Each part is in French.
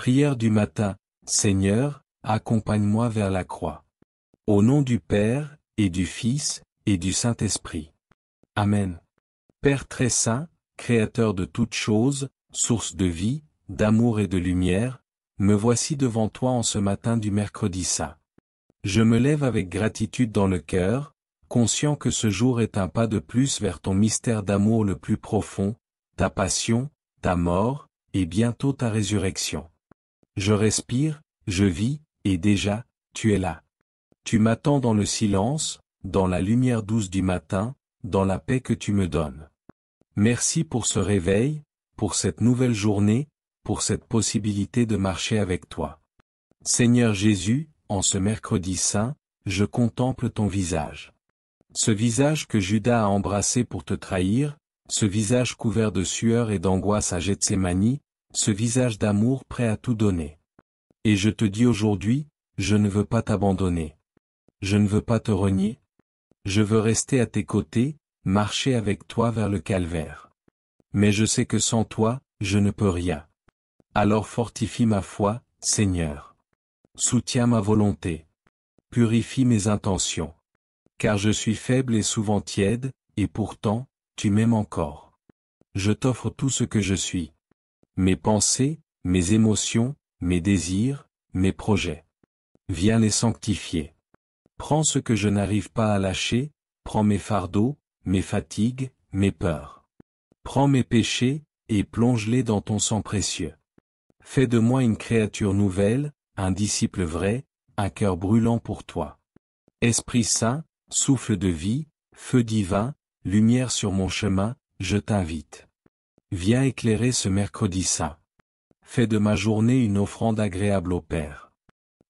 Prière du matin, Seigneur, accompagne-moi vers la croix. Au nom du Père, et du Fils, et du Saint-Esprit. Amen. Père très saint, Créateur de toutes choses, source de vie, d'amour et de lumière, me voici devant toi en ce matin du mercredi saint. Je me lève avec gratitude dans le cœur, conscient que ce jour est un pas de plus vers ton mystère d'amour le plus profond, ta passion, ta mort, et bientôt ta résurrection. Je respire, je vis, et déjà, tu es là. Tu m'attends dans le silence, dans la lumière douce du matin, dans la paix que tu me donnes. Merci pour ce réveil, pour cette nouvelle journée, pour cette possibilité de marcher avec toi. Seigneur Jésus, en ce mercredi saint, je contemple ton visage. Ce visage que Judas a embrassé pour te trahir, ce visage couvert de sueur et d'angoisse à Gethsémani, ce visage d'amour prêt à tout donner. Et je te dis aujourd'hui, je ne veux pas t'abandonner. Je ne veux pas te renier. Je veux rester à tes côtés, marcher avec toi vers le calvaire. Mais je sais que sans toi, je ne peux rien. Alors fortifie ma foi, Seigneur. Soutiens ma volonté. Purifie mes intentions. Car je suis faible et souvent tiède, et pourtant, tu m'aimes encore. Je t'offre tout ce que je suis. Mes pensées, mes émotions, mes désirs, mes projets. Viens les sanctifier. Prends ce que je n'arrive pas à lâcher, prends mes fardeaux, mes fatigues, mes peurs. Prends mes péchés, et plonge-les dans ton sang précieux. Fais de moi une créature nouvelle, un disciple vrai, un cœur brûlant pour toi. Esprit Saint, souffle de vie, feu divin, lumière sur mon chemin, je t'invite. Viens éclairer ce mercredi saint. Fais de ma journée une offrande agréable au Père.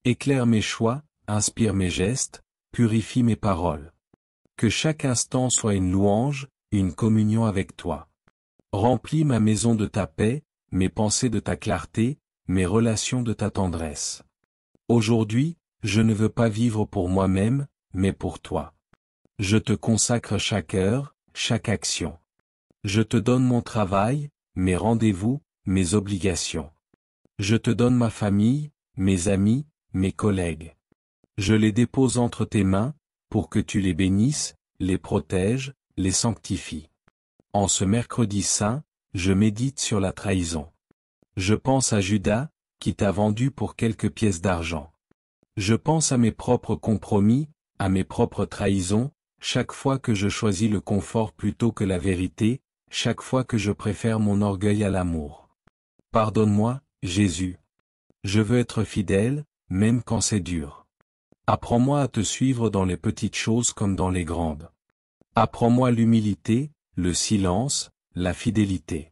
Éclaire mes choix, inspire mes gestes, purifie mes paroles. Que chaque instant soit une louange, une communion avec toi. Remplis ma maison de ta paix, mes pensées de ta clarté, mes relations de ta tendresse. Aujourd'hui, je ne veux pas vivre pour moi-même, mais pour toi. Je te consacre chaque heure, chaque action. Je te donne mon travail, mes rendez-vous, mes obligations. Je te donne ma famille, mes amis, mes collègues. Je les dépose entre tes mains, pour que tu les bénisses, les protèges, les sanctifies. En ce mercredi saint, je médite sur la trahison. Je pense à Judas, qui t'a vendu pour quelques pièces d'argent. Je pense à mes propres compromis, à mes propres trahisons, chaque fois que je choisis le confort plutôt que la vérité, chaque fois que je préfère mon orgueil à l'amour. Pardonne-moi, Jésus. Je veux être fidèle, même quand c'est dur. Apprends-moi à te suivre dans les petites choses comme dans les grandes. Apprends-moi l'humilité, le silence, la fidélité.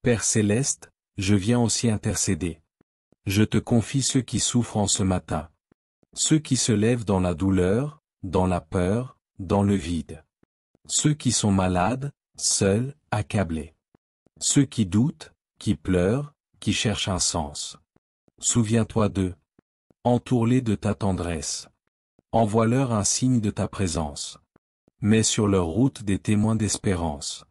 Père céleste, je viens aussi intercéder. Je te confie ceux qui souffrent en ce matin. Ceux qui se lèvent dans la douleur, dans la peur, dans le vide. Ceux qui sont malades, seuls, accablés. Ceux qui doutent, qui pleurent, qui cherchent un sens. Souviens-toi d'eux. Entoure-les de ta tendresse. Envoie-leur un signe de ta présence. Mets sur leur route des témoins d'espérance.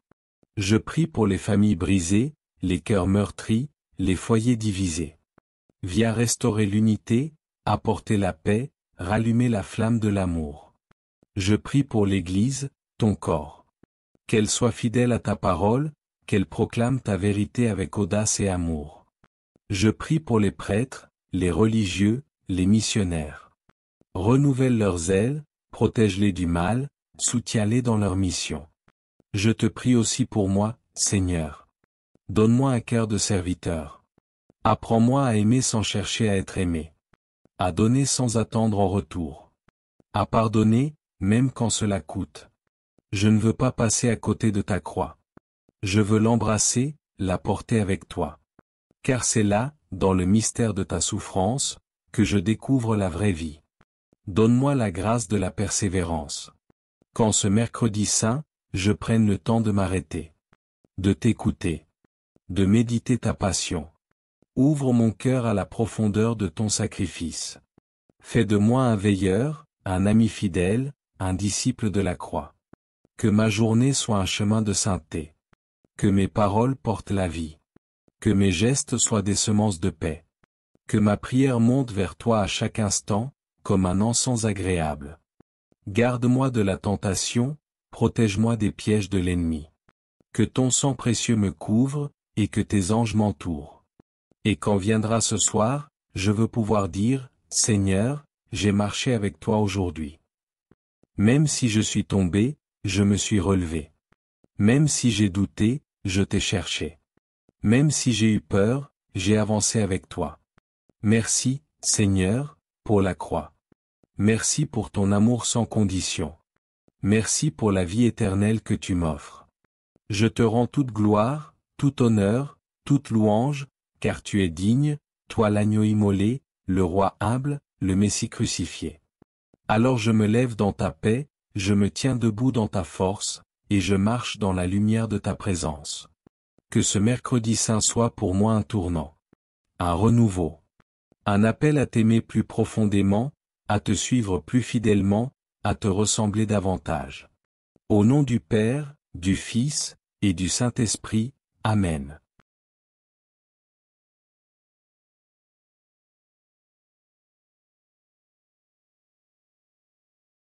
Je prie pour les familles brisées, les cœurs meurtris, les foyers divisés. Viens restaurer l'unité, apporter la paix, rallumer la flamme de l'amour. Je prie pour l'Église, ton corps. Qu'elle soit fidèle à ta parole, qu'elle proclame ta vérité avec audace et amour. Je prie pour les prêtres, les religieux, les missionnaires. Renouvelle leurs ailes, protège-les du mal, soutiens-les dans leur mission. Je te prie aussi pour moi, Seigneur. Donne-moi un cœur de serviteur. Apprends-moi à aimer sans chercher à être aimé. À donner sans attendre en retour. À pardonner, même quand cela coûte. Je ne veux pas passer à côté de ta croix. Je veux l'embrasser, la porter avec toi. Car c'est là, dans le mystère de ta souffrance, que je découvre la vraie vie. Donne-moi la grâce de la persévérance. Quand ce mercredi saint, je prenne le temps de m'arrêter. De t'écouter. De méditer ta passion. Ouvre mon cœur à la profondeur de ton sacrifice. Fais de moi un veilleur, un ami fidèle, un disciple de la croix. Que ma journée soit un chemin de sainteté. Que mes paroles portent la vie. Que mes gestes soient des semences de paix. Que ma prière monte vers toi à chaque instant, comme un encens agréable. Garde-moi de la tentation, protège-moi des pièges de l'ennemi. Que ton sang précieux me couvre, et que tes anges m'entourent. Et quand viendra ce soir, je veux pouvoir dire, Seigneur, j'ai marché avec toi aujourd'hui. Même si je suis tombé, je me suis relevé. Même si j'ai douté, je t'ai cherché. Même si j'ai eu peur, j'ai avancé avec toi. Merci, Seigneur, pour la croix. Merci pour ton amour sans condition. Merci pour la vie éternelle que tu m'offres. Je te rends toute gloire, tout honneur, toute louange, car tu es digne, toi l'agneau immolé, le roi humble, le Messie crucifié. Alors je me lève dans ta paix, je me tiens debout dans ta force, et je marche dans la lumière de ta présence. Que ce mercredi saint soit pour moi un tournant. Un renouveau. Un appel à t'aimer plus profondément, à te suivre plus fidèlement, à te ressembler davantage. Au nom du Père, du Fils, et du Saint-Esprit, Amen.